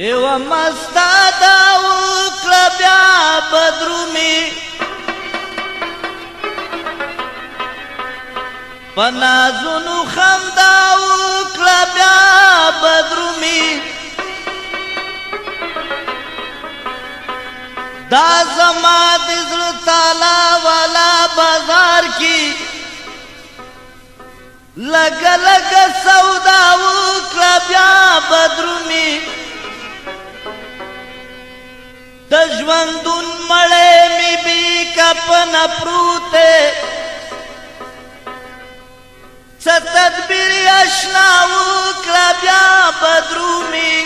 یو مستا دا وکړه بیا بدرومي پنازونو خندا وکړه بیا بدرومي دا زما د زړه تالا والا بازار کی لګ لګ سودا وکړه بیا بدرومي د ژوندون مړې می بي کپن پروته ستدبیر اشنا وکړه بیا بدرومي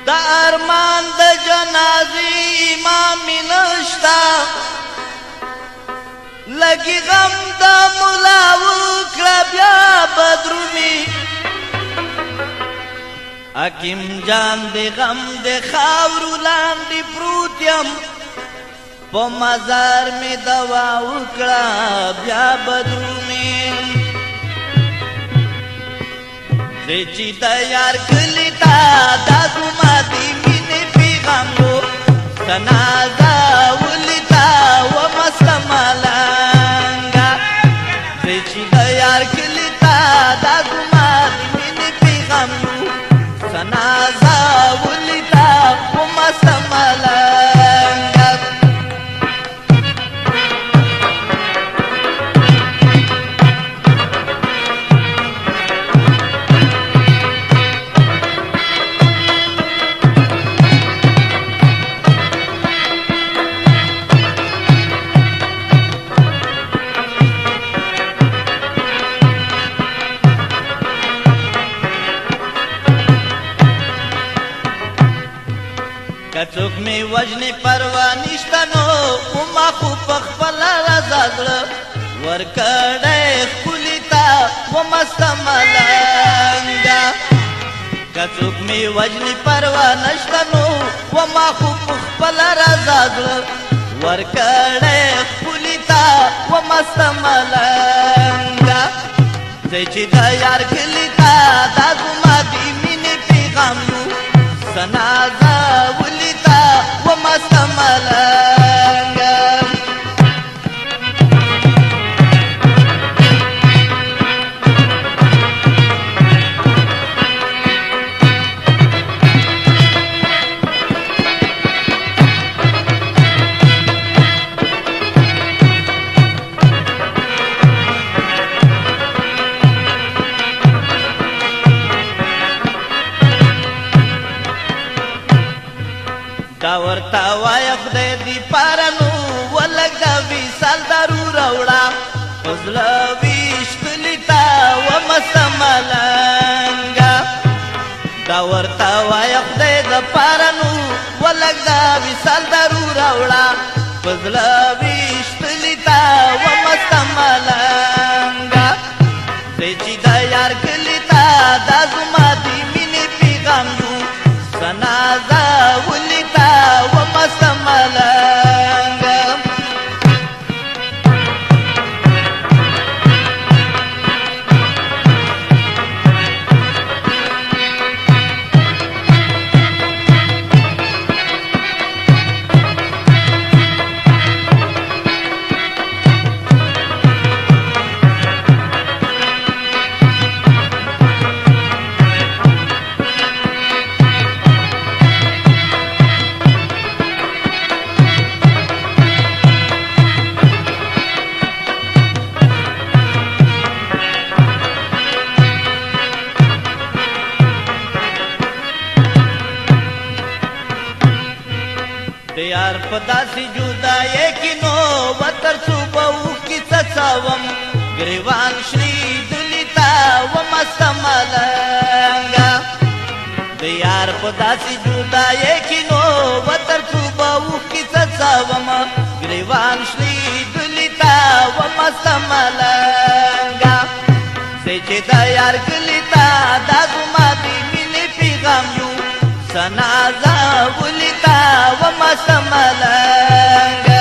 د ارمان د جنازې امام نشتا لګي غم د مولا وکړه بیا بدرومي حکیم جان دے غم دے خاورو لاندې پروت یم په مزار می دوا وکړه بیا بدرومي زه چې د یار کلی تا دا زما د مینې پیغام و سنازا ولیتا و مستملنګا زه چې د یار کلی تا دا زما د مینې پیغام و سنازا ولیتا و مستملنګا کڅوک می وجنی پروا نشته نو ما خو په خپل رضا زړه ورکړې خپلتا و مستملنګا کڅوک می وجنی پروا نشته نو ما خو په خپل رضا زړه ورکړې خپلتا و مستملنګا چې دا یار کلیتا دا زما د مینې پیغام نو سنازا ولیتا و مستملنګا دا ورتا وای خدای دی پارانو ولګ دا وصال دارو راوړه فضل ویش کلیتا و مستملنګا دا ورتا وای خدای د پارانو ولګ دا وصال دارو راوړه فضل ویش کلیتا و مستملنګا چې دا یار کلیتا دا زما دی مینې پیغام دو سنازا ولیتا و مستملنګا دیار پداسی جدائی کی نو وطر صوبہو کی تصاوم گریوان شری دلیتا و مستملنگا دیار پداسی جدائی کی نو وطر صوبہو کی تصاوم گریوان شری دلیتا و مستملنگا سیچے دیار گلیتا دا زما دی مینې پیغام یو سنازا ولیتا و مستملنګا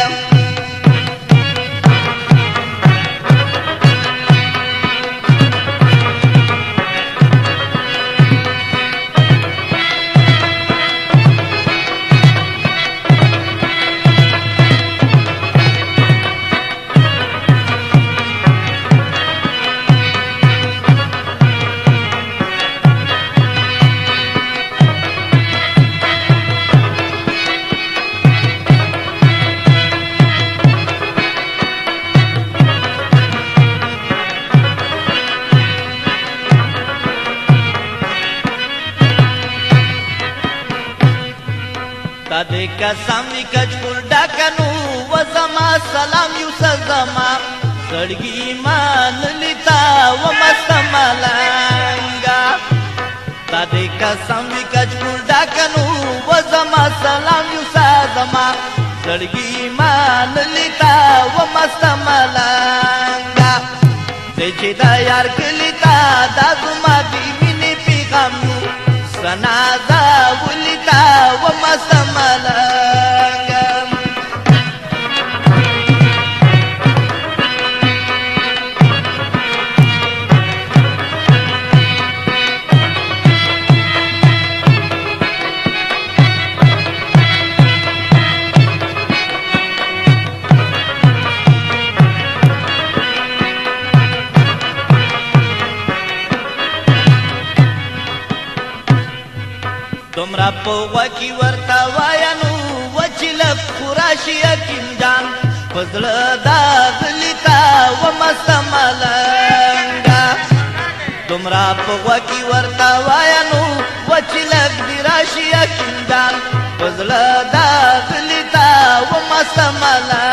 دې قسم وي کچکول ډاکنو وزما سلام یو سزما زړګي مان لیتا و مست ملنګا تا دې قسم وي کچکول ډاکنو وزما سلام یو سزما زړګي مان لیتا و مست ملنګا دې چې دا یار کلیتا دا زما دی مینې پیغام یو سنازا ولیتا و مست ملنګا تمرا په وکی ورتا وایانو وچلک خوراشی حکیم جان فضل دا غلیتا و مست ملنگا تمرا په وکی ورتا وایانو وچلک دراشی حکیم جان فضل دا غلیتا و مست ملنگا